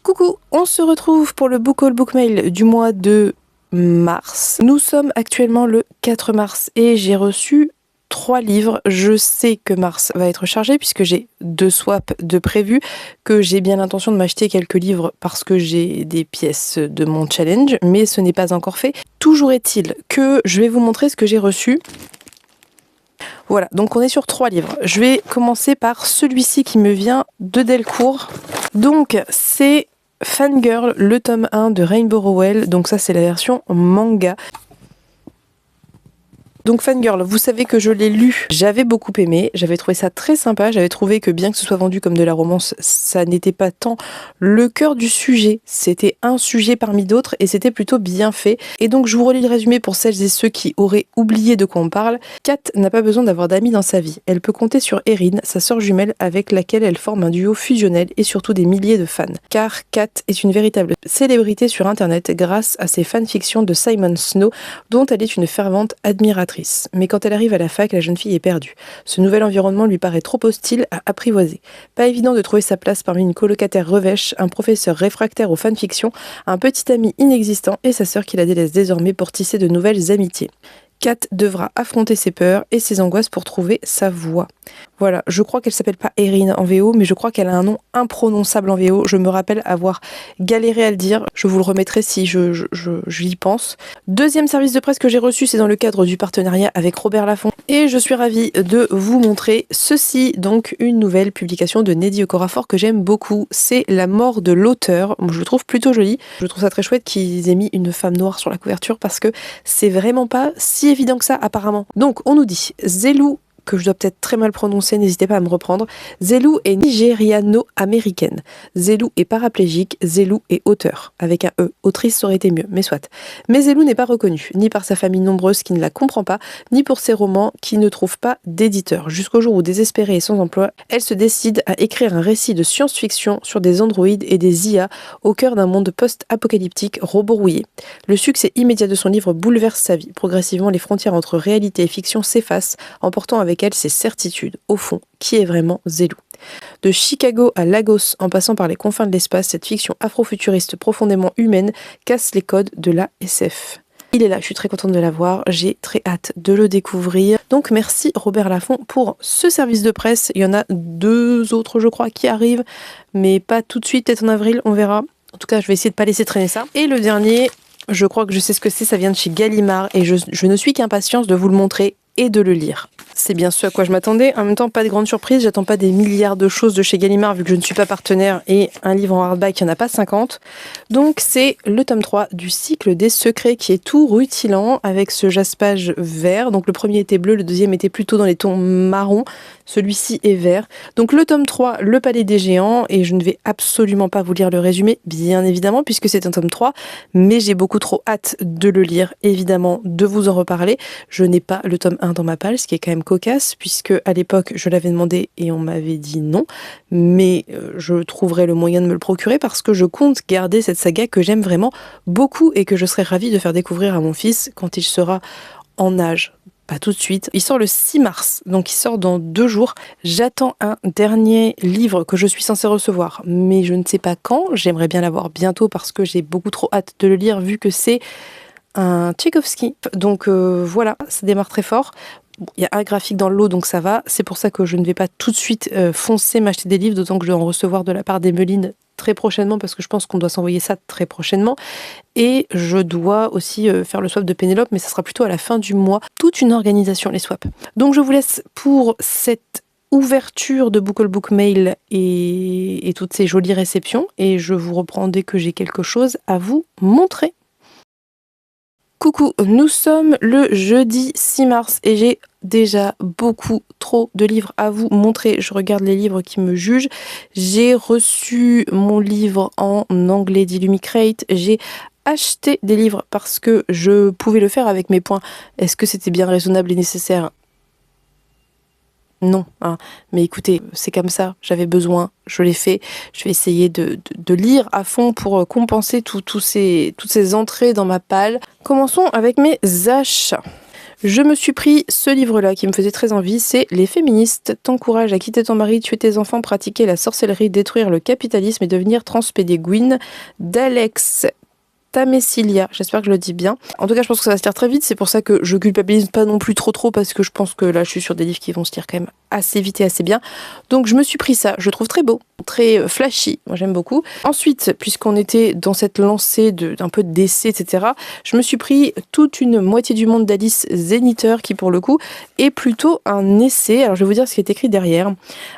Coucou, on se retrouve pour le Book Haul Book Mail du mois de mars. Nous sommes actuellement le 4 mars et j'ai reçu 3 livres. Je sais que mars va être chargé puisque j'ai 2 swaps de prévus, que j'ai bien l'intention de m'acheter quelques livres parce que j'ai des pièces de mon challenge, mais ce n'est pas encore fait. Toujours est-il que je vais vous montrer ce que j'ai reçu. Voilà, donc on est sur 3 livres. Je vais commencer par celui-ci qui me vient de Delcourt. Donc c'est Fangirl, le tome 1 de Rainbow Rowell. Donc ça c'est la version manga. Donc Fangirl, vous savez que je l'ai lu, j'avais beaucoup aimé, j'avais trouvé ça très sympa, j'avais trouvé que bien que ce soit vendu comme de la romance, ça n'était pas tant le cœur du sujet, c'était un sujet parmi d'autres et c'était plutôt bien fait. Et donc je vous relis le résumé pour celles et ceux qui auraient oublié de quoi on parle. Kat n'a pas besoin d'avoir d'amis dans sa vie, elle peut compter sur Erin, sa sœur jumelle avec laquelle elle forme un duo fusionnel et surtout des milliers de fans. Car Kat est une véritable célébrité sur internet grâce à ses fanfictions de Simon Snow dont elle est une fervente admiratrice. Mais quand elle arrive à la fac, la jeune fille est perdue. Ce nouvel environnement lui paraît trop hostile à apprivoiser. Pas évident de trouver sa place parmi une colocataire revêche, un professeur réfractaire aux fanfictions, un petit ami inexistant et sa sœur qui la délaisse désormais pour tisser de nouvelles amitiés. Kat devra affronter ses peurs et ses angoisses pour trouver sa voie. Voilà, je crois qu'elle s'appelle pas Erin en VO, mais je crois qu'elle a un nom imprononçable en VO. Je me rappelle avoir galéré à le dire. Je vous le remettrai si j'y pense. Deuxième service de presse que j'ai reçu, c'est dans le cadre du partenariat avec Robert Laffont. Et je suis ravie de vous montrer ceci, donc une nouvelle publication de Nnedi Okorafor que j'aime beaucoup. C'est La mort de l'auteur. Je le trouve plutôt joli. Je trouve ça très chouette qu'ils aient mis une femme noire sur la couverture parce que c'est vraiment pas si évident que ça apparemment. Donc on nous dit Zelou, que je dois peut-être très mal prononcer, n'hésitez pas à me reprendre. Zelou est nigériano-américaine. Zelou est paraplégique, Zelou est auteur. Avec un E. Autrice, ça aurait été mieux, mais soit. Mais Zelou n'est pas reconnue, ni par sa famille nombreuse qui ne la comprend pas, ni pour ses romans qui ne trouvent pas d'éditeur. Jusqu'au jour où, désespérée et sans emploi, elle se décide à écrire un récit de science-fiction sur des androïdes et des IA au cœur d'un monde post-apocalyptique roborouillé. Le succès immédiat de son livre bouleverse sa vie. Progressivement, les frontières entre réalité et fiction s'effacent, emportant avec elle ses certitudes. Au fond, qui est vraiment Zelou? De Chicago à Lagos, en passant par les confins de l'espace, cette fiction afrofuturiste profondément humaine casse les codes de la SF. Il est là, je suis très contente de l'avoir, j'ai très hâte de le découvrir. Donc merci Robert Laffont pour ce service de presse. Il y en a 2 autres je crois qui arrivent, mais pas tout de suite, peut-être en avril, on verra. En tout cas, je vais essayer de pas laisser traîner ça. Et le dernier, je crois que je sais ce que c'est, ça vient de chez Gallimard et je ne suis qu'impatience de vous le montrer et de le lire. C'est bien ce à quoi je m'attendais. En même temps, pas de grande surprise. J'attends pas des milliards de choses de chez Gallimard vu que je ne suis pas partenaire et un livre en hardback, il n'y en a pas 50. Donc c'est le tome 3 du cycle des secrets qui est tout rutilant avec ce jaspage vert. Donc le premier était bleu, le deuxième était plutôt dans les tons marron. Celui-ci est vert. Donc le tome 3, Le Palais des Géants, et je ne vais absolument pas vous lire le résumé, bien évidemment, puisque c'est un tome 3, mais j'ai beaucoup trop hâte de le lire, évidemment, de vous en reparler. Je n'ai pas le tome 1 dans ma palle, ce qui est quand même cocasse, puisque à l'époque, je l'avais demandé et on m'avait dit non, mais je trouverai le moyen de me le procurer parce que je compte garder cette saga que j'aime vraiment beaucoup et que je serais ravie de faire découvrir à mon fils quand il sera en âge. Pas tout de suite. Il sort le 6 mars, donc il sort dans 2 jours. J'attends un dernier livre que je suis censée recevoir, mais je ne sais pas quand. J'aimerais bien l'avoir bientôt parce que j'ai beaucoup trop hâte de le lire vu que c'est un Tchaïkovski. Donc voilà, ça démarre très fort. Bon, il y a un graphique dans le lot, donc ça va. C'est pour ça que je ne vais pas tout de suite foncer m'acheter des livres, d'autant que je dois en recevoir de la part d'Emeline très prochainement, parce que je pense qu'on doit s'envoyer ça très prochainement. Et je dois aussi faire le swap de Pénélope, mais ça sera plutôt à la fin du mois. Toute une organisation, les swaps. Donc je vous laisse pour cette ouverture de Book Haul Book Mail et toutes ces jolies réceptions. Et je vous reprends dès que j'ai quelque chose à vous montrer. Coucou, nous sommes le jeudi 6 mars et j'ai déjà beaucoup trop de livres à vous montrer. Je regarde les livres qui me jugent. J'ai reçu mon livre en anglais d'Illumicrate. J'ai acheté des livres parce que je pouvais le faire avec mes points. Est-ce que c'était bien raisonnable et nécessaire ? Non, hein. Mais écoutez, c'est comme ça, j'avais besoin, je l'ai fait. Je vais essayer de lire à fond pour compenser toutes ces entrées dans ma palle. Commençons avec mes achats. Je me suis pris ce livre-là qui me faisait très envie, c'est Les féministes t'encouragent à quitter ton mari, tuer tes enfants, pratiquer la sorcellerie, détruire le capitalisme et devenir transpédéguine d'Alex Tamessilia, j'espère que je le dis bien. En tout cas, je pense que ça va se lire très vite, c'est pour ça que je culpabilise pas non plus trop parce que je pense que là je suis sur des livres qui vont se lire quand même assez vite et assez bien. Donc je me suis pris ça, je le trouve très beau, très flashy, moi j'aime beaucoup. Ensuite, puisqu'on était dans cette lancée d'un peu d'essais, etc., je me suis pris toute une moitié du monde d'Alice Zeniter qui pour le coup est plutôt un essai. Alors je vais vous dire ce qui est écrit derrière.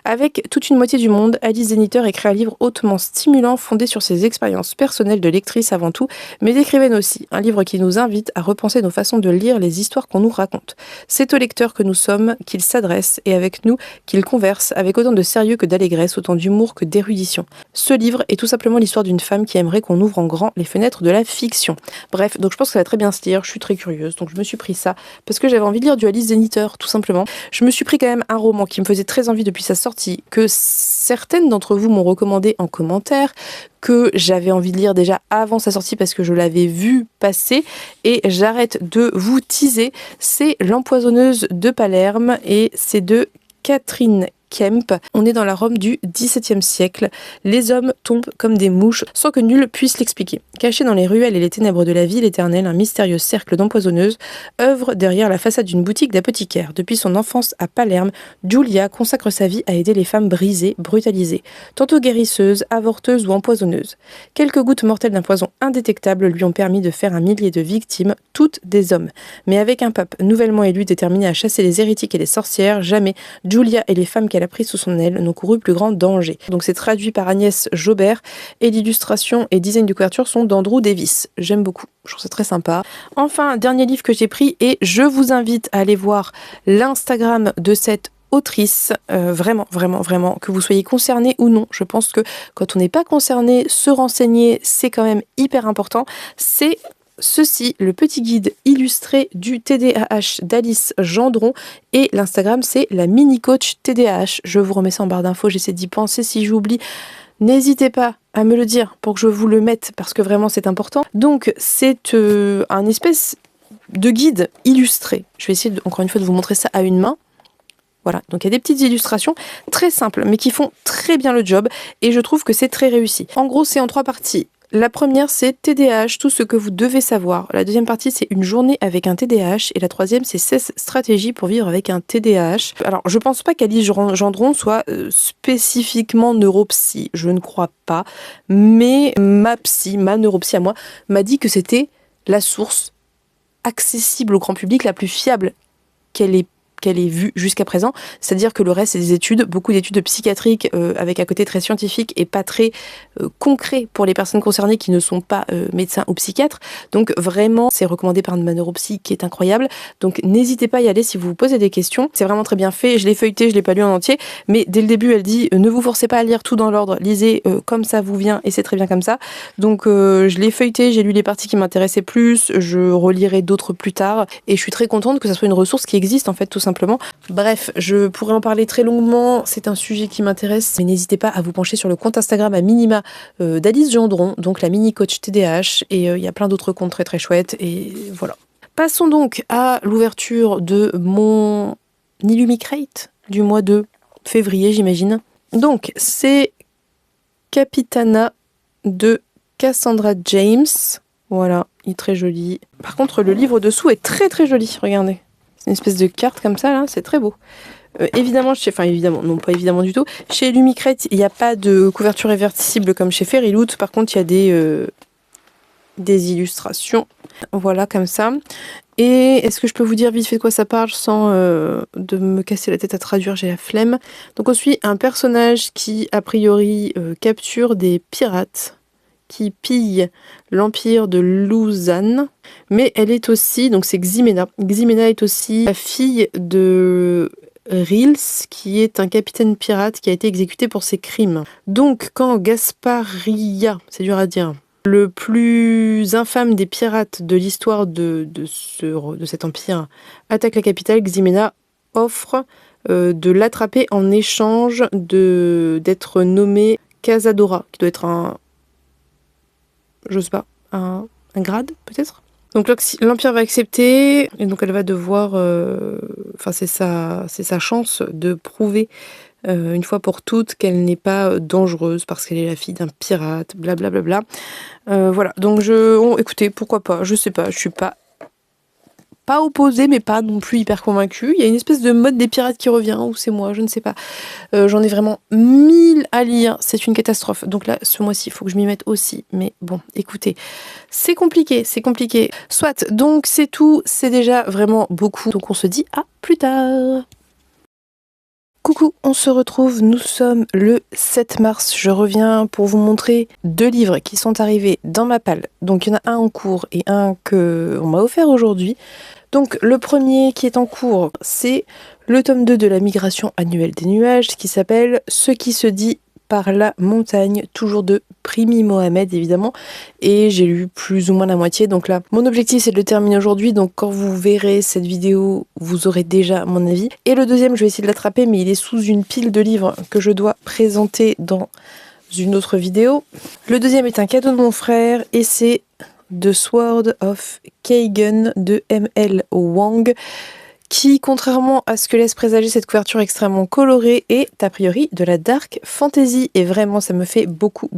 Avec toute une moitié du monde, Alice Zeniter écrit un livre hautement stimulant fondé sur ses expériences personnelles de lectrice avant tout, mais d'écrivaine aussi. Un livre qui nous invite à repenser nos façons de lire les histoires qu'on nous raconte. C'est au lecteur que nous sommes qu'il s'adresse et avec nous qu'il converse avec autant de sérieux que d'allégresse, autant d'humour que d'érudition. Ce livre est tout simplement l'histoire d'une femme qui aimerait qu'on ouvre en grand les fenêtres de la fiction. Bref, donc je pense que ça va très bien se lire, je suis très curieuse, donc je me suis pris ça parce que j'avais envie de lire du Alice Zeniter, tout simplement. Je me suis pris quand même un roman qui me faisait très envie depuis sa sortie, que certaines d'entre vous m'ont recommandé en commentaire, que j'avais envie de lire déjà avant sa sortie parce que je l'avais vu passer, et j'arrête de vous teaser, c'est L'Empoisonneuse de Palerme et c'est de Catherine Kemp. On est dans la Rome du XVIIe siècle. Les hommes tombent comme des mouches sans que nul puisse l'expliquer. Caché dans les ruelles et les ténèbres de la ville éternelle, un mystérieux cercle d'empoisonneuses œuvre derrière la façade d'une boutique d'apothicaire. Depuis son enfance à Palerme, Giulia consacre sa vie à aider les femmes brisées, brutalisées, tantôt guérisseuses, avorteuses ou empoisonneuses. Quelques gouttes mortelles d'un poison indétectable lui ont permis de faire un millier de victimes, toutes des hommes. Mais avec un pape nouvellement élu déterminé à chasser les hérétiques et les sorcières, jamais Giulia et les femmes qu'elle a prises sous son aile n'ont couru plus grand danger. Donc c'est traduit par Agnès Jaubert et l'illustration et design de couverture sont d'Andrew Davis. J'aime beaucoup, je trouve ça très sympa. Enfin, dernier livre que j'ai pris et je vous invite à aller voir l'Instagram de cette autrice, vraiment, que vous soyez concerné ou non. Je pense que quand on n'est pas concerné, se renseigner, c'est quand même hyper important. C'est ceci, le petit guide illustré du TDAH d'Alice Gendron, et l'Instagram c'est la mini coach TDAH. Je vous remets ça en barre d'infos, j'essaie d'y penser, si j'oublie, n'hésitez pas à me le dire pour que je vous le mette parce que vraiment c'est important. Donc c'est un espèce de guide illustré. Je vais essayer encore une fois de vous montrer ça à une main. Voilà, donc il y a des petites illustrations très simples mais qui font très bien le job et je trouve que c'est très réussi. En gros c'est en 3 parties. La première, c'est TDAH, tout ce que vous devez savoir. La deuxième partie, c'est une journée avec un TDAH. Et la troisième, c'est 16 stratégies pour vivre avec un TDAH. Alors, je pense pas qu'Alice Gendron soit spécifiquement neuropsy. Je ne crois pas. Mais ma neuropsy à moi, m'a dit que c'était la source accessible au grand public, la plus fiable qu'elle ait vue jusqu'à présent, c'est-à-dire que le reste c'est des études, beaucoup d'études psychiatriques avec un côté très scientifique et pas très concret pour les personnes concernées qui ne sont pas médecins ou psychiatres. Donc vraiment, c'est recommandé par ma neuropsy qui est incroyable. Donc n'hésitez pas à y aller si vous vous posez des questions. C'est vraiment très bien fait. Je l'ai feuilleté, je l'ai pas lu en entier, mais dès le début, elle dit ne vous forcez pas à lire tout dans l'ordre, lisez comme ça vous vient et c'est très bien comme ça. Donc je l'ai feuilleté, j'ai lu les parties qui m'intéressaient plus, je relirai d'autres plus tard et je suis très contente que ça soit une ressource qui existe en fait tout simplement. Bref, je pourrais en parler très longuement, c'est un sujet qui m'intéresse, mais n'hésitez pas à vous pencher sur le compte Instagram à minima d'Alice Gendron, donc la mini coach TDAH, et il y a plein d'autres comptes très très chouettes, et voilà. Passons donc à l'ouverture de mon Illumicrate du mois de février, j'imagine. Donc, c'est Capitana de Cassandra James. Voilà, il est très joli. Par contre, le livre dessous est très très joli, regardez. C'est une espèce de carte comme ça, là, c'est très beau. Évidemment, non pas évidemment du tout. Chez Illumicrate, il n'y a pas de couverture réversible comme chez Fairyloot. Par contre, il y a des illustrations. Voilà, comme ça. Et est-ce que je peux vous dire vite fait de quoi ça parle sans de me casser la tête à traduire, j'ai la flemme. Donc on suit un personnage qui, a priori, capture des pirates qui pille l'empire de Lausanne, mais elle est aussi, donc c'est Ximena. Ximena est aussi la fille de Rils, qui est un capitaine pirate qui a été exécuté pour ses crimes. Donc quand Gasparia, c'est dur à dire, le plus infâme des pirates de l'histoire de cet empire, attaque la capitale, Ximena offre de l'attraper en échange d'être nommé Casadora, qui doit être un grade, peut-être. Donc l'Empire va accepter, et donc elle va devoir, enfin c'est sa chance de prouver une fois pour toutes qu'elle n'est pas dangereuse parce qu'elle est la fille d'un pirate, blablabla. Voilà, donc écoutez, pourquoi pas, je sais pas, je suis pas opposée mais pas non plus hyper convaincue. Il y a une espèce de mode des pirates qui revient, ou c'est moi, je ne sais pas. J'en ai vraiment 1000 à lire, c'est une catastrophe. Donc là, ce mois-ci, il faut que je m'y mette aussi. Mais bon, écoutez, c'est compliqué, c'est compliqué. Soit, donc c'est tout, c'est déjà vraiment beaucoup. Donc on se dit à plus tard. Coucou, on se retrouve, nous sommes le 7 mars. Je reviens pour vous montrer 2 livres qui sont arrivés dans ma palle. Donc il y en a un en cours et un que on m'a offert aujourd'hui. Donc le premier qui est en cours, c'est le tome 2 de la migration annuelle des nuages qui s'appelle Ce qui se dit par la montagne, toujours de Primi Mohamed évidemment, et j'ai lu plus ou moins la moitié, donc là mon objectif c'est de le terminer aujourd'hui, donc quand vous verrez cette vidéo vous aurez déjà mon avis. Et le deuxième je vais essayer de l'attraper mais il est sous une pile de livres que je dois présenter dans une autre vidéo. Le deuxième est un cadeau de mon frère et c'est The Sword of Kagan de M.L. Wang, qui, contrairement à ce que laisse présager cette couverture extrêmement colorée, est a priori de la dark fantasy. Et vraiment, ça me fait beaucoup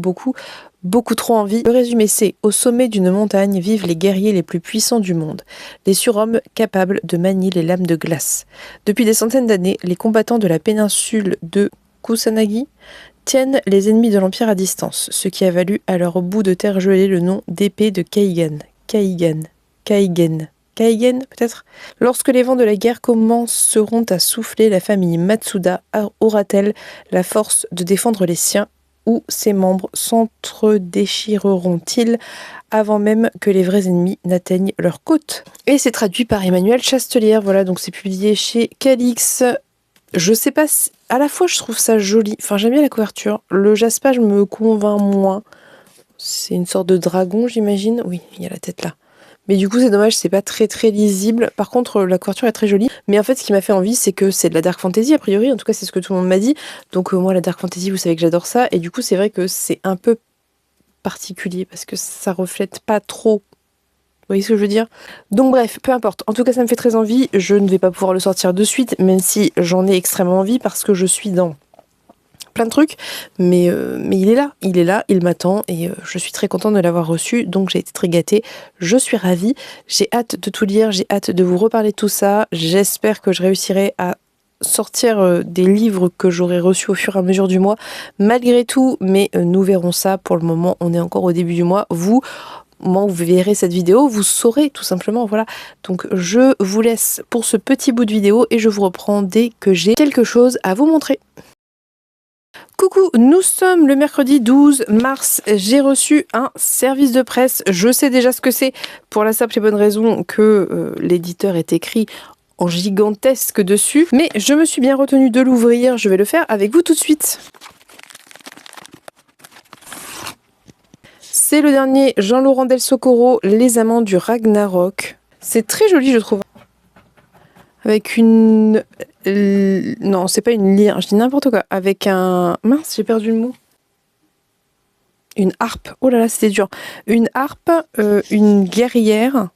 trop envie. Le résumé, c'est: au sommet d'une montagne vivent les guerriers les plus puissants du monde, les surhommes capables de manier les lames de glace. Depuis des centaines d'années, les combattants de la péninsule de Kusanagi tiennent les ennemis de l'Empire à distance, ce qui a valu à leur bout de terre gelée le nom d'épée de Kaigan. Kaigen, peut-être. Lorsque les vents de la guerre commenceront à souffler, la famille Matsuda aura-t-elle la force de défendre les siens, ou ses membres s'entre-déchireront-ils avant même que les vrais ennemis n'atteignent leur côte? Et c'est traduit par Emmanuel Chastelière, voilà, donc c'est publié chez Calix. Je sais pas si... À la fois je trouve ça joli, enfin j'aime bien la couverture, le jaspage me convainc moins. C'est une sorte de dragon j'imagine, oui, il y a la tête là. Mais du coup c'est dommage, c'est pas très lisible. Par contre la couverture est très jolie. Mais en fait ce qui m'a fait envie c'est que c'est de la dark fantasy a priori. En tout cas c'est ce que tout le monde m'a dit. Donc moi la dark fantasy vous savez que j'adore ça. Et du coup c'est vrai que c'est un peu particulier parce que ça reflète pas trop. Vous voyez ce que je veux dire? Donc bref, peu importe. En tout cas ça me fait très envie. Je ne vais pas pouvoir le sortir de suite. Même si j'en ai extrêmement envie parce que je suis dans plein de trucs, mais il est là, il m'attend et je suis très contente de l'avoir reçu, donc j'ai été très gâtée, je suis ravie, j'ai hâte de tout lire, j'ai hâte de vous reparler de tout ça, j'espère que je réussirai à sortir des livres que j'aurai reçus au fur et à mesure du mois, malgré tout, mais nous verrons ça. Pour le moment, on est encore au début du mois, au moment où vous verrez cette vidéo, vous saurez tout simplement, voilà. Donc je vous laisse pour ce petit bout de vidéo et je vous reprends dès que j'ai quelque chose à vous montrer. Coucou, nous sommes le mercredi 12 mars, j'ai reçu un service de presse, je sais déjà ce que c'est pour la simple et bonne raison que l'éditeur est écrit en gigantesque dessus, mais je me suis bien retenue de l'ouvrir, je vais le faire avec vous tout de suite. C'est le dernier Jean-Laurent Del Socorro, Les Amants du Ragnarok. C'est très joli je trouve. Avec une... Non, c'est pas une lyre, je dis n'importe quoi. Avec un... Mince, j'ai perdu le mot. Une harpe. Oh là là, c'était dur. Une harpe, une guerrière.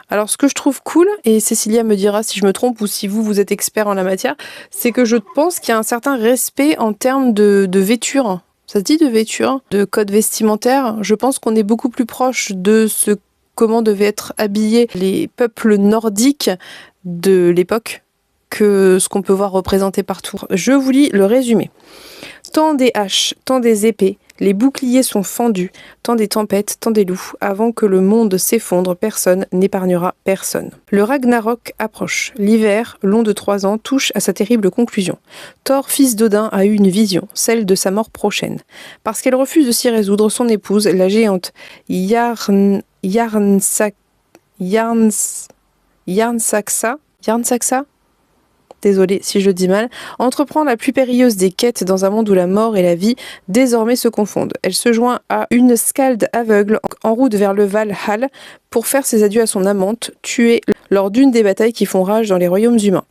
Alors, ce que je trouve cool, et Cécilia me dira si je me trompe ou si vous êtes expert en la matière, c'est que je pense qu'il y a un certain respect en termes de vêture. Ça se dit de vêture, de code vestimentaire. Je pense qu'on est beaucoup plus proche de comment devaient être habillés les peuples nordiques de l'époque que ce qu'on peut voir représenté partout. Je vous lis le résumé. Tant des haches, tant des épées, les boucliers sont fendus, tant des tempêtes, tant des loups, avant que le monde s'effondre, personne n'épargnera personne. Le Ragnarok approche. L'hiver, long de 3 ans, touche à sa terrible conclusion. Thor, fils d'Odin, a eu une vision, celle de sa mort prochaine. Parce qu'elle refuse de s'y résoudre, son épouse, la géante Yarnsaksa, désolée si je dis mal, entreprend la plus périlleuse des quêtes dans un monde où la mort et la vie désormais se confondent. Elle se joint à une skald aveugle en route vers le Valhall pour faire ses adieux à son amante, tuée lors d'une des batailles qui font rage dans les royaumes humains.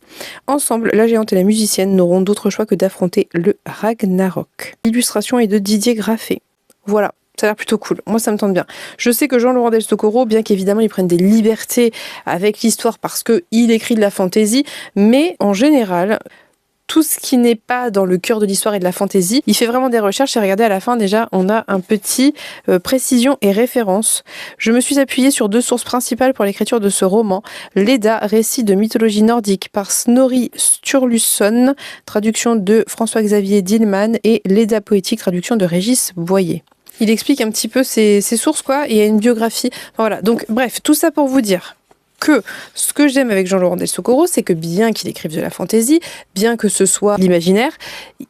Ensemble, la géante et la musicienne n'auront d'autre choix que d'affronter le Ragnarok. L'illustration est de Didier Graffet. Voilà. Ça a l'air plutôt cool. Moi, ça me tente bien. Je sais que Jean-Laurent Del Socorro, bien qu'évidemment, il prenne des libertés avec l'histoire parce qu'il écrit de la fantaisie, mais en général, tout ce qui n'est pas dans le cœur de l'histoire et de la fantaisie, il fait vraiment des recherches et regardez à la fin déjà on a un petit précision et référence. Je me suis appuyée sur 2 sources principales pour l'écriture de ce roman. L'Edda, récit de mythologie nordique par Snorri Sturluson, traduction de François-Xavier Dillman, et l'Edda poétique, traduction de Régis Boyer. Il explique un petit peu ses sources quoi, et il y a une biographie. Voilà, donc bref, tout ça pour vous dire que ce que j'aime avec Jean-Laurent Del Socorro, c'est que bien qu'il écrive de la fantaisie, bien que ce soit l'imaginaire,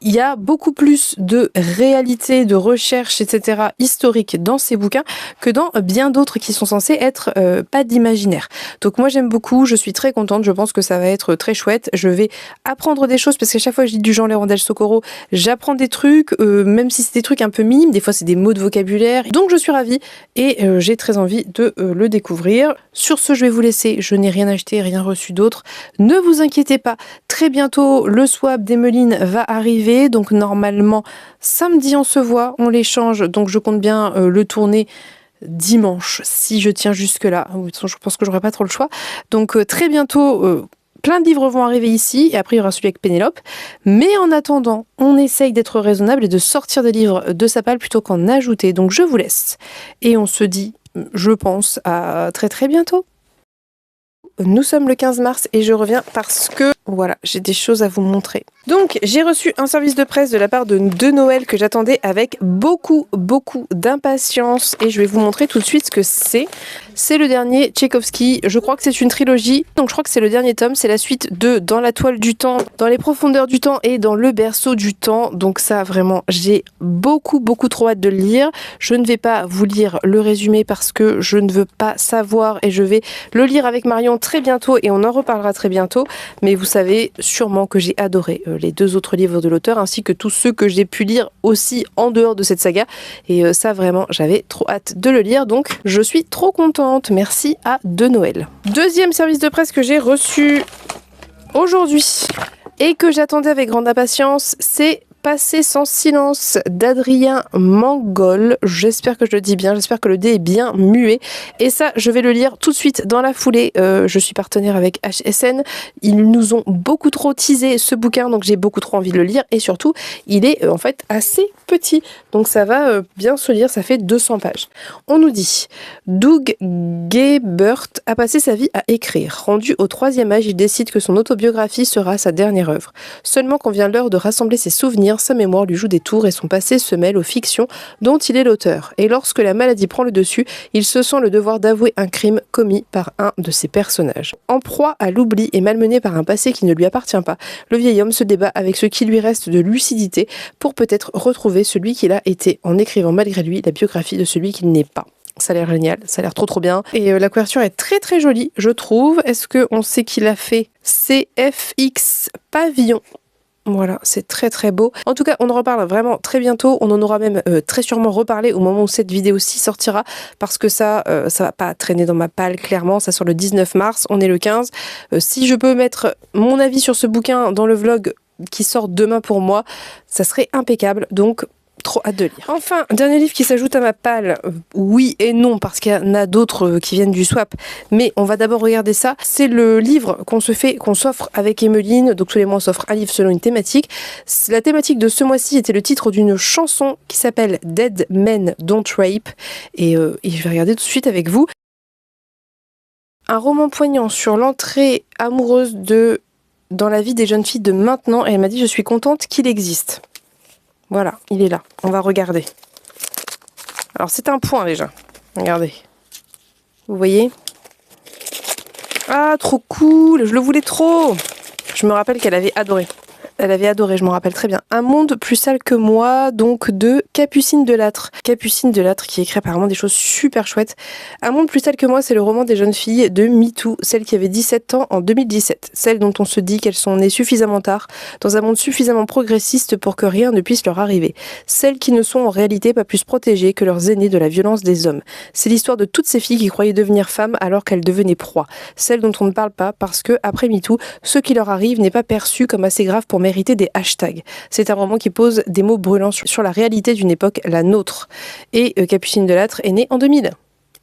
il y a beaucoup plus de réalité, de recherche, etc. historique dans ses bouquins que dans bien d'autres qui sont censés être pas d'imaginaire. Donc moi j'aime beaucoup, je suis très contente, je pense que ça va être très chouette. Je vais apprendre des choses parce qu'à chaque fois que je lis du Jean-Laurent Del Socorro, j'apprends des trucs, même si c'est des trucs un peu minimes, des fois c'est des mots de vocabulaire. Donc je suis ravie et j'ai très envie de le découvrir. Sur ce, je vais vous laisser. Je n'ai rien acheté, rien reçu d'autre. Ne vous inquiétez pas, très bientôt le swap d'Emmeline va arriver. Donc normalement, samedi on se voit, on l'échange. Donc je compte bien le tourner dimanche si je tiens jusque là. De toute façon, je pense que j'aurai pas trop le choix. Donc très bientôt, plein de livres vont arriver ici. Et après il y aura celui avec Pénélope. Mais en attendant, on essaye d'être raisonnable et de sortir des livres de sa palle plutôt qu'en ajouter. Donc je vous laisse. Et on se dit, je pense, à très très bientôt. Nous sommes le 15 mars et je reviens parce que, voilà, j'ai des choses à vous montrer. Donc, j'ai reçu un service de presse de la part de Noël que j'attendais avec beaucoup d'impatience et je vais vous montrer tout de suite ce que c'est. C'est le dernier Tchaïkovski, je crois que c'est une trilogie, donc je crois que c'est le dernier tome, c'est la suite de Dans la toile du temps, Dans les profondeurs du temps et Dans le berceau du temps. Donc ça, vraiment, j'ai beaucoup trop hâte de le lire. Je ne vais pas vous lire le résumé parce que je ne veux pas savoir et je vais le lire avec Marion très bientôt et on en reparlera très bientôt. Mais vous savez sûrement que j'ai adoré les 2 autres livres de l'auteur ainsi que tous ceux que j'ai pu lire aussi en dehors de cette saga. Et ça, vraiment, j'avais trop hâte de le lire. Donc, je suis trop contente. Merci à Noël. Deuxième service de presse que j'ai reçu aujourd'hui et que j'attendais avec grande impatience, c'est Passer sans silence d'Adrien Mangol. J'espère que je le dis bien, j'espère que le D est bien muet. Et ça, je vais le lire tout de suite dans la foulée. Je suis partenaire avec HSN. Ils nous ont beaucoup trop teasé ce bouquin, donc j'ai beaucoup trop envie de le lire. Et surtout, il est en fait assez petit. Donc ça va bien se lire, ça fait 200 pages. On nous dit, Doug Gebert a passé sa vie à écrire. Rendu au 3e âge, il décide que son autobiographie sera sa dernière œuvre. Seulement quand vient l'heure de rassembler ses souvenirs, sa mémoire lui joue des tours et son passé se mêle aux fictions dont il est l'auteur. Et lorsque la maladie prend le dessus, il se sent le devoir d'avouer un crime commis par un de ses personnages. En proie à l'oubli et malmené par un passé qui ne lui appartient pas, le vieil homme se débat avec ce qui lui reste de lucidité pour peut-être retrouver celui qu'il a été, en écrivant malgré lui la biographie de celui qu'il n'est pas. Ça a l'air génial, ça a l'air trop bien. Et la couverture est très jolie, je trouve. Est-ce qu'on sait qui l'a fait? CFX Pavillon. Voilà, c'est très beau. En tout cas, on en reparle vraiment très bientôt. On en aura même très sûrement reparlé au moment où cette vidéo-ci sortira parce que ça va pas traîner dans ma palle, clairement. Ça sort le 19 mars, on est le 15. Si je peux mettre mon avis sur ce bouquin dans le vlog qui sort demain pour moi, ça serait impeccable. Donc, trop hâte de lire. Enfin, dernier livre qui s'ajoute à ma palle, oui et non, parce qu'il y en a d'autres qui viennent du swap, mais on va d'abord regarder ça. C'est le livre qu'on s'offre avec Emmeline, donc tous les mois on s'offre un livre selon une thématique. La thématique de ce mois-ci était le titre d'une chanson qui s'appelle Dead Men Don't Rape, et je vais regarder tout de suite avec vous. Un roman poignant sur l'entrée amoureuse dans la vie des jeunes filles de maintenant, et elle m'a dit « Je suis contente qu'il existe ». Voilà, il est là. On va regarder. Alors, c'est un point déjà. Regardez. Vous voyez? Ah, trop cool! Je le voulais trop! Je me rappelle qu'elle avait adoré. Elle avait adoré, je m'en rappelle très bien. Un monde plus sale que moi, donc de Capucine Delattre. Capucine Delattre qui écrit apparemment des choses super chouettes. Un monde plus sale que moi, c'est le roman des jeunes filles de MeToo, celle qui avait 17 ans en 2017. Celle dont on se dit qu'elles sont nées suffisamment tard, dans un monde suffisamment progressiste pour que rien ne puisse leur arriver. Celles qui ne sont en réalité pas plus protégées que leurs aînés de la violence des hommes. C'est l'histoire de toutes ces filles qui croyaient devenir femmes alors qu'elles devenaient proies. Celles dont on ne parle pas parce que, après MeToo, ce qui leur arrive n'est pas perçu comme assez grave pour mériter mérité des hashtags. C'est un roman qui pose des mots brûlants sur la réalité d'une époque, la nôtre. Et Capucine Delattre est née en 2000.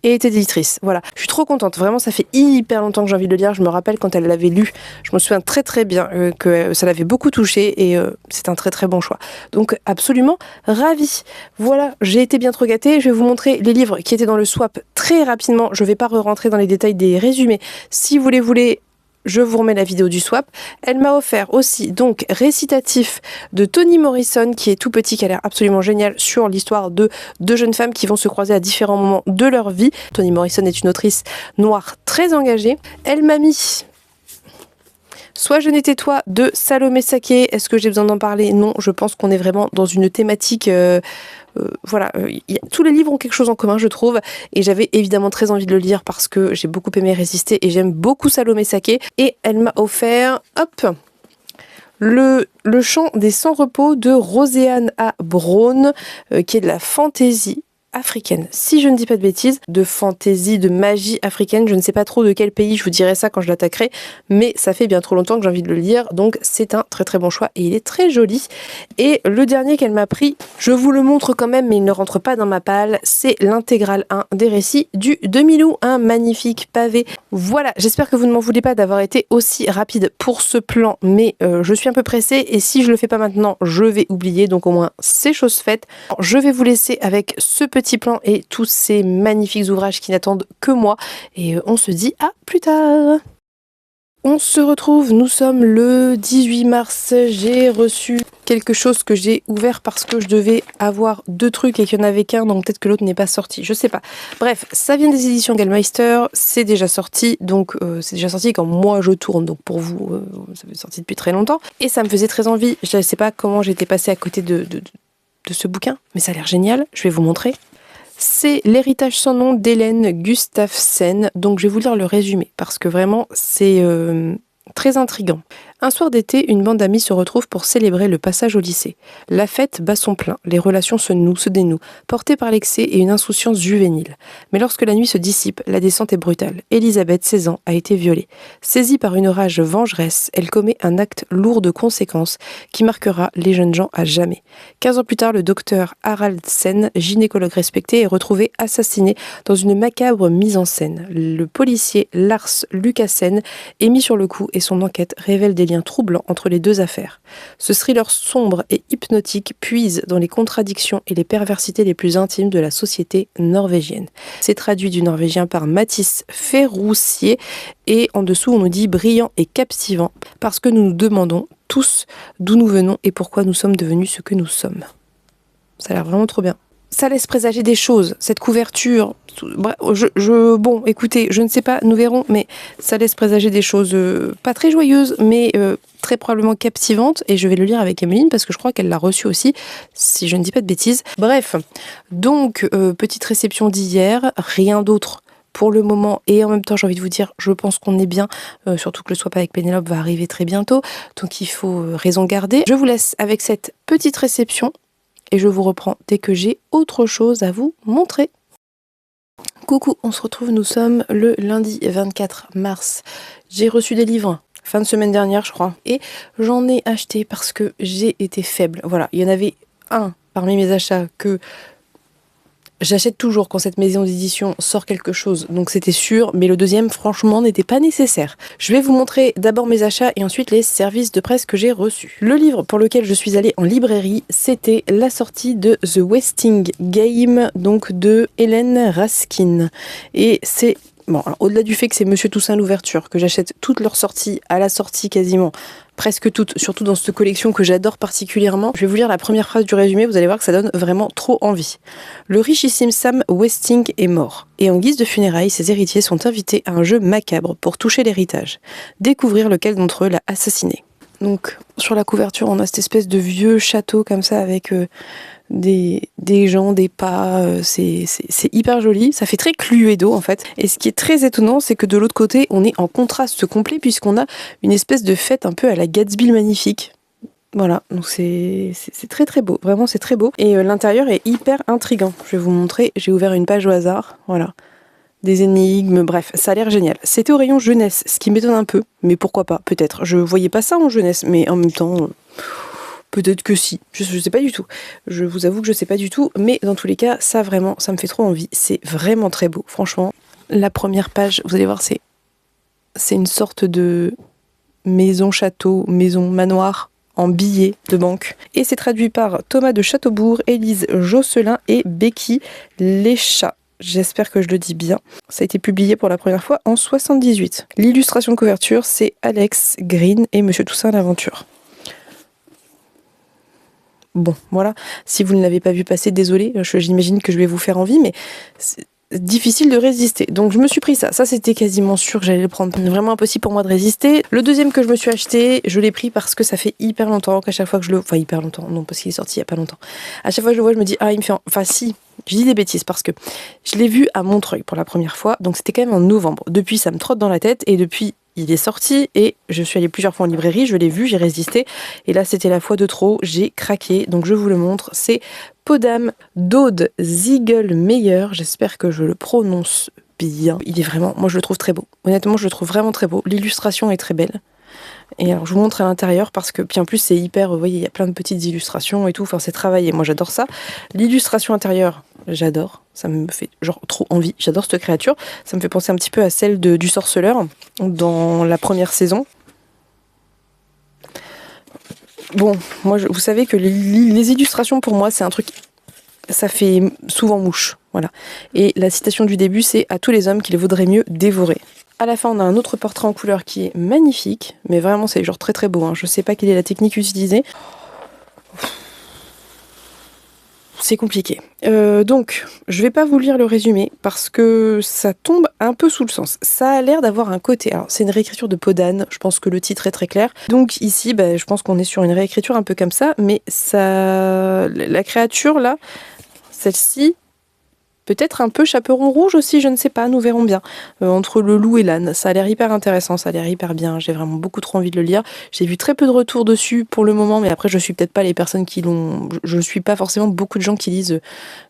Et est éditrice. Voilà. Je suis trop contente. Vraiment, ça fait hyper longtemps que j'ai envie de le lire. Je me rappelle quand elle l'avait lu. Je me souviens très très bien que ça l'avait beaucoup touchée et c'est un très très bon choix. Donc absolument ravie. Voilà, j'ai été bien trop gâtée. Je vais vous montrer les livres qui étaient dans le swap très rapidement. Je ne vais pas rentrer dans les détails des résumés. Si vous les voulez, je vous remets la vidéo du swap. Elle m'a offert aussi donc Récitatif de Toni Morrison qui est tout petit, qui a l'air absolument génial sur l'histoire de deux jeunes femmes qui vont se croiser à différents moments de leur vie. Toni Morrison est une autrice noire très engagée. Elle m'a mis Soit je n'étais toi de Salomé Saké. Est-ce que j'ai besoin d'en parler? Non, je pense qu'on est vraiment dans une thématique... tous les livres ont quelque chose en commun, je trouve, et j'avais évidemment très envie de le lire parce que j'ai beaucoup aimé Résister et j'aime beaucoup Salomé Saké. Et elle m'a offert, le chant des sans-repos de Roséanne A. Braun, qui est de la fantaisie africaine, si je ne dis pas de bêtises, de fantaisie, de magie africaine. Je ne sais pas trop de quel pays, je vous dirai ça quand je l'attaquerai, mais ça fait bien trop longtemps que j'ai envie de le lire, donc c'est un très très bon choix et il est très joli. Et le dernier qu'elle m'a pris, je vous le montre quand même, mais il ne rentre pas dans ma palle, c'est l'intégrale 1 des récits du Demi-Loup, un magnifique pavé. Voilà, j'espère que vous ne m'en voulez pas d'avoir été aussi rapide pour ce plan, mais je suis un peu pressée et si je le fais pas maintenant, je vais oublier, donc au moins c'est chose faite. Je vais vous laisser avec ce petit plan et tous ces magnifiques ouvrages qui n'attendent que moi et on se dit à plus tard. On se retrouve, nous sommes le 18 mars, j'ai reçu quelque chose que j'ai ouvert parce que je devais avoir deux trucs et qu'il n'y en avait qu'un, donc peut-être que l'autre n'est pas sorti, je sais pas. Bref, ça vient des éditions Gallmeister, c'est déjà sorti, donc c'est déjà sorti quand moi je tourne, donc pour vous, ça fait sorti depuis très longtemps, et ça me faisait très envie, je ne sais pas comment j'étais passée à côté de ce bouquin, mais ça a l'air génial, je vais vous montrer. C'est L'héritage sans nom d'Hélène Gustafsson. Donc je vais vous lire le résumé parce que vraiment c'est très intriguant. Un soir d'été, une bande d'amis se retrouve pour célébrer le passage au lycée. La fête bat son plein, les relations se nouent, se dénouent, portées par l'excès et une insouciance juvénile. Mais lorsque la nuit se dissipe, la descente est brutale. Elisabeth, 16 ans, a été violée. Saisie par une rage vengeresse, elle commet un acte lourd de conséquences qui marquera les jeunes gens à jamais. 15 ans plus tard, le docteur Harald Sen, gynécologue respecté, est retrouvé assassiné dans une macabre mise en scène. Le policier Lars Lucassen est mis sur le coup et son enquête révèle des liens troublants entre les deux affaires. Ce thriller sombre et hypnotique puise dans les contradictions et les perversités les plus intimes de la société norvégienne. C'est traduit du norvégien par Mathis Ferroussier et en dessous on nous dit brillant et captivant parce que nous nous demandons tous d'où nous venons et pourquoi nous sommes devenus ce que nous sommes. Ça a l'air vraiment trop bien. Ça laisse présager des choses, cette couverture. Bon, écoutez, je ne sais pas, nous verrons, mais ça laisse présager des choses pas très joyeuses, mais très probablement captivantes. Et je vais le lire avec Emeline parce que je crois qu'elle l'a reçu aussi, si je ne dis pas de bêtises. Bref, donc, petite réception d'hier, rien d'autre pour le moment. Et en même temps, j'ai envie de vous dire, je pense qu'on est bien, surtout que le swap avec Pénélope va arriver très bientôt. Donc, il faut raison garder. Je vous laisse avec cette petite réception. Et je vous reprends dès que j'ai autre chose à vous montrer. Coucou, on se retrouve, nous sommes le lundi 24 mars. J'ai reçu des livres fin de semaine dernière, je crois. Et j'en ai acheté parce que j'ai été faible. Voilà, il y en avait un parmi mes achats que j'achète toujours quand cette maison d'édition sort quelque chose, donc c'était sûr, mais le deuxième, franchement, n'était pas nécessaire. Je vais vous montrer d'abord mes achats et ensuite les services de presse que j'ai reçus. Le livre pour lequel je suis allée en librairie, c'était la sortie de The Wasting Game, donc de Hélène Raskin. Et c'est... Bon, alors, au-delà du fait que c'est Monsieur Toussaint l'ouverture, que j'achète toutes leurs sorties, à la sortie quasiment, presque toutes, surtout dans cette collection que j'adore particulièrement, je vais vous lire la première phrase du résumé, vous allez voir que ça donne vraiment trop envie. Le richissime Sam Westing est mort, et en guise de funérailles, ses héritiers sont invités à un jeu macabre pour toucher l'héritage, découvrir lequel d'entre eux l'a assassiné. Donc, sur la couverture, on a cette espèce de vieux château comme ça avec... des gens, des pas, c'est hyper joli, ça fait très Cluedo en fait. Et ce qui est très étonnant, c'est que de l'autre côté, on est en contraste complet puisqu'on a une espèce de fête un peu à la Gatsby le Magnifique. Voilà, donc c'est très très beau, vraiment c'est très beau. Et l'intérieur est hyper intriguant. Je vais vous montrer, j'ai ouvert une page au hasard, voilà. des énigmes, bref, ça a l'air génial. C'était au rayon jeunesse, ce qui m'étonne un peu, mais pourquoi pas, peut-être. Je voyais pas ça en jeunesse, mais en même temps, peut-être que si. Je sais pas du tout. Je vous avoue que je sais pas du tout, mais dans tous les cas, ça vraiment, ça me fait trop envie. C'est vraiment très beau, franchement. La première page, vous allez voir, c'est une sorte de maison-château, maison-manoir en billets de banque. Et c'est traduit par Thomas de Châteaubourg, Élise Josselin et Becky Léchat. J'espère que je le dis bien. Ça a été publié pour la première fois en 78. L'illustration de couverture, c'est Alex Green et Monsieur Toussaint l'Aventure. Bon, voilà. Si vous ne l'avez pas vu passer, désolé, j'imagine que je vais vous faire envie, mais c'est difficile de résister. Donc je me suis pris ça. Ça, c'était quasiment sûr que j'allais le prendre. Vraiment impossible pour moi de résister. Le deuxième que je me suis acheté, je l'ai pris parce que ça fait hyper longtemps qu'à chaque fois que je le... Enfin, hyper longtemps, non, parce qu'il est sorti il y a pas longtemps. À chaque fois que je le vois, je me dis, ah, il me fait... Enfin, si, je dis des bêtises parce que je l'ai vu à Montreuil pour la première fois. Donc c'était quand même en novembre. Depuis, ça me trotte dans la tête et depuis... Il est sorti et je suis allée plusieurs fois en librairie, je l'ai vu, j'ai résisté. Et là, c'était la fois de trop, j'ai craqué. Donc je vous le montre, c'est Podam d'Aude Ziegelmeyer. J'espère que je le prononce bien. Il est vraiment, moi je le trouve très beau. Honnêtement, je le trouve vraiment très beau. L'illustration est très belle. Et alors je vous montre à l'intérieur parce que, puis en plus c'est hyper, vous voyez, il y a plein de petites illustrations et tout, enfin c'est travaillé, moi j'adore ça. L'illustration intérieure, j'adore, ça me fait genre trop envie, j'adore cette créature, ça me fait penser un petit peu à celle du Sorceleur dans la première saison. Bon, moi vous savez que les illustrations pour moi c'est un truc, ça fait souvent mouche, voilà. Et la citation du début c'est « À tous les hommes qu'il vaudrait mieux dévorer ». À la fin, on a un autre portrait en couleur qui est magnifique, mais vraiment, c'est genre très très beau. Hein. Je sais pas quelle est la technique utilisée. C'est compliqué. Donc, je vais pas vous lire le résumé parce que ça tombe un peu sous le sens. Ça a l'air d'avoir un côté... Alors, c'est une réécriture de Podane, je pense que le titre est très clair. Donc ici, je pense qu'on est sur une réécriture un peu comme ça, mais ça... La créature, là, celle-ci... Peut-être un peu chaperon rouge aussi, je ne sais pas, nous verrons bien. Entre le loup et l'âne, ça a l'air hyper intéressant, ça a l'air hyper bien, j'ai vraiment beaucoup trop envie de le lire. J'ai vu très peu de retours dessus pour le moment, mais après je suis peut-être pas les personnes qui l'ont... Je suis pas forcément beaucoup de gens qui lisent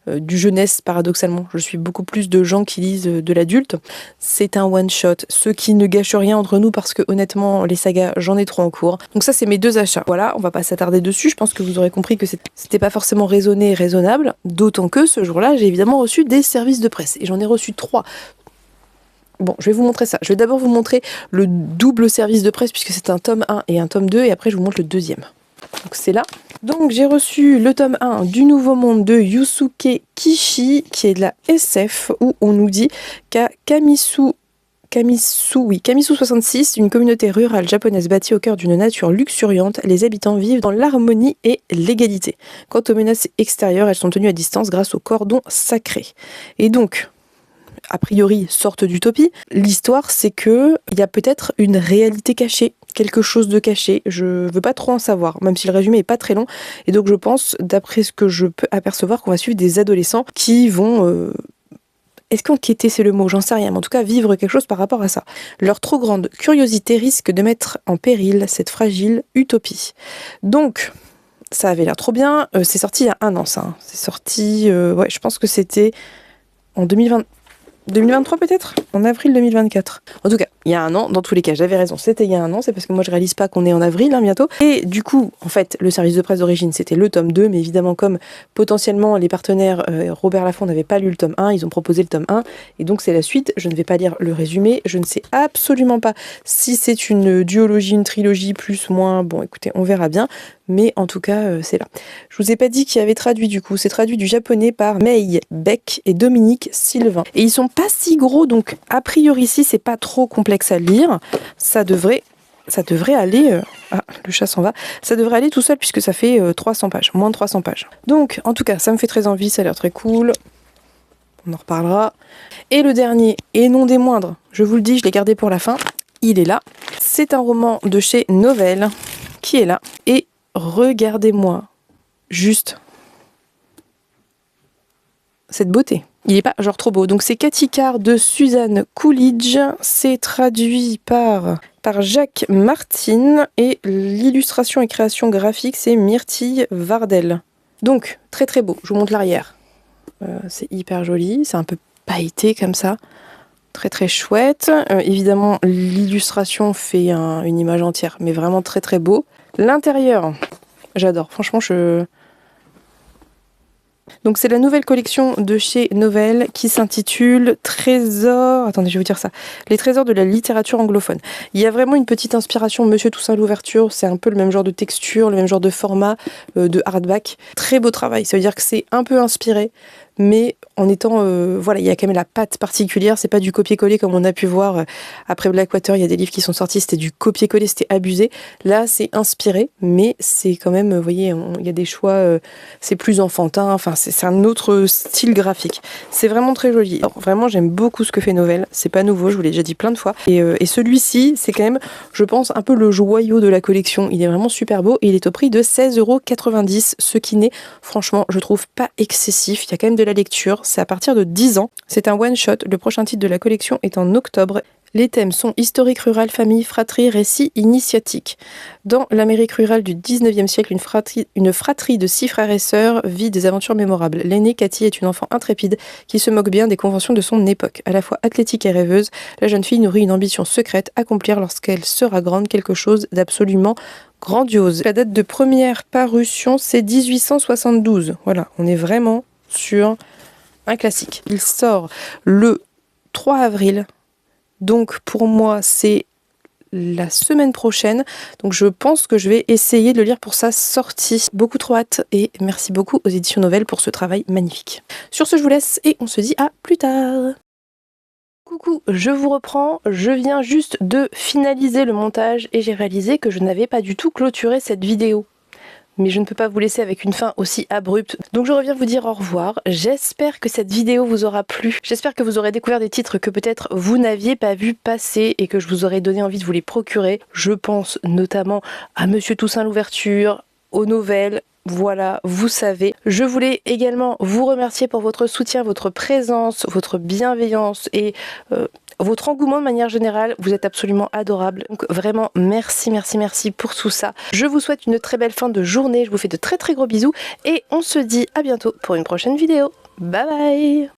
du jeunesse, paradoxalement. Je suis beaucoup plus de gens qui lisent de l'adulte. C'est un one-shot, ce qui ne gâche rien entre nous parce que honnêtement, les sagas, j'en ai trop en cours. Donc ça, c'est mes deux achats. Voilà, on va pas s'attarder dessus, je pense que vous aurez compris que c'était pas forcément raisonné et raisonnable, d'autant que ce jour-là, j'ai évidemment reçu des services de presse et j'en ai reçu 3. Bon, je vais vous montrer ça. Je vais d'abord vous montrer le double service de presse puisque c'est un tome 1 et un tome 2 et après je vous montre le deuxième. Donc c'est là. Donc j'ai reçu le tome 1 du Nouveau Monde de Yusuke Kishi qui est de la SF où on nous dit qu'à Kamisu 66, une communauté rurale japonaise bâtie au cœur d'une nature luxuriante, les habitants vivent dans l'harmonie et l'égalité. Quant aux menaces extérieures, elles sont tenues à distance grâce au cordon sacré. Et donc, a priori, sorte d'utopie, l'histoire c'est que il y a peut-être une réalité cachée, quelque chose de caché, je veux pas trop en savoir, même si le résumé est pas très long, et donc je pense, d'après ce que je peux apercevoir, qu'on va suivre des adolescents qui vont... Est-ce qu'enquêter c'est le mot? J'en sais rien, mais en tout cas vivre quelque chose par rapport à ça. Leur trop grande curiosité risque de mettre en péril cette fragile utopie. Donc, ça avait l'air trop bien. C'est sorti il y a 1 an, ça. Hein. C'est sorti, ouais, je pense que c'était en 2023 peut-être? En avril 2024. En tout cas, il y a 1 an, dans tous les cas, j'avais raison, c'était il y a 1 an, c'est parce que moi je réalise pas qu'on est en avril hein, bientôt. Et du coup, en fait, le service de presse d'origine, c'était le tome 2, mais évidemment, comme potentiellement les partenaires Robert Laffont n'avaient pas lu le tome 1, ils ont proposé le tome 1, et donc c'est la suite. Je ne vais pas lire le résumé, je ne sais absolument pas si c'est une duologie, une trilogie, plus, moins, bon écoutez, on verra bien. Mais en tout cas, c'est là. Je vous ai pas dit qui avait traduit du coup. C'est traduit du japonais par Mei Beck et Dominique Sylvain. Et ils sont pas si gros, donc a priori ici, c'est pas trop complexe à lire. Ça devrait aller... Ah, le chat s'en va. Ça devrait aller tout seul puisque ça fait 300 pages, moins de 300 pages. Donc, en tout cas, ça me fait très envie, ça a l'air très cool. On en reparlera. Et le dernier, et non des moindres, je vous le dis, je l'ai gardé pour la fin. Il est là. C'est un roman de chez Novell qui est là. Et regardez-moi juste cette beauté. Il n'est pas genre trop beau. Donc c'est Katikar de Suzanne Coolidge. C'est traduit par Jacques Martin et l'illustration et création graphique c'est Myrtille Vardel. Donc très très beau. Je vous montre l'arrière. C'est hyper joli. C'est un peu pailleté comme ça. Très très chouette. Évidemment, l'illustration fait une image entière, mais vraiment très très beau. L'intérieur, j'adore. Franchement, Donc c'est la nouvelle collection de chez Novell qui s'intitule Trésors... Attendez, je vais vous dire ça. Les trésors de la littérature anglophone. Il y a vraiment une petite inspiration Monsieur Toussaint l'ouverture. C'est un peu le même genre de texture, le même genre de format de hardback. Très beau travail. Ça veut dire que c'est un peu inspiré, mais en étant... voilà, il y a quand même la patte particulière. C'est pas du copier-coller comme on a pu voir après Blackwater. Il y a des livres qui sont sortis, c'était du copier-coller, c'était abusé. Là, c'est inspiré, mais c'est quand même... Vous voyez, il y a des choix... c'est plus enfantin. Enfin, c'est un autre style graphique. C'est vraiment très joli. Alors, vraiment, j'aime beaucoup ce que fait Novell. C'est pas nouveau, je vous l'ai déjà dit plein de fois. Et celui-ci, c'est quand même, je pense, un peu le joyau de la collection. Il est vraiment super beau et il est au prix de 16,90 €, ce qui n'est, franchement, je trouve pas excessif. Il y a quand même de la lecture. C'est à partir de 10 ans. C'est un one-shot. Le prochain titre de la collection est en octobre. Les thèmes sont historique rural, famille, fratrie, récit initiatique. Dans l'Amérique rurale du 19e siècle, une fratrie de 6 frères et sœurs vit des aventures mémorables. L'aînée, Cathy, est une enfant intrépide qui se moque bien des conventions de son époque. À la fois athlétique et rêveuse, la jeune fille nourrit une ambition secrète, accomplir lorsqu'elle sera grande quelque chose d'absolument grandiose. La date de première parution, c'est 1872. Voilà, on est vraiment sur un classique. Il sort le 3 avril. Donc pour moi, c'est la semaine prochaine. Donc je pense que je vais essayer de le lire pour sa sortie. Beaucoup trop hâte et merci beaucoup aux éditions Novell pour ce travail magnifique. Sur ce, je vous laisse et on se dit à plus tard. Coucou, je vous reprends. Je viens juste de finaliser le montage et j'ai réalisé que je n'avais pas du tout clôturé cette vidéo. Mais je ne peux pas vous laisser avec une fin aussi abrupte. Donc je reviens vous dire au revoir. J'espère que cette vidéo vous aura plu. J'espère que vous aurez découvert des titres que peut-être vous n'aviez pas vu passer et que je vous aurais donné envie de vous les procurer. Je pense notamment à Monsieur Toussaint l'ouverture, aux Novell. Voilà, vous savez. Je voulais également vous remercier pour votre soutien, votre présence, votre bienveillance et votre engouement de manière générale. Vous êtes absolument adorable. Donc vraiment, merci, merci, merci pour tout ça. Je vous souhaite une très belle fin de journée. Je vous fais de très très gros bisous et on se dit à bientôt pour une prochaine vidéo. Bye bye!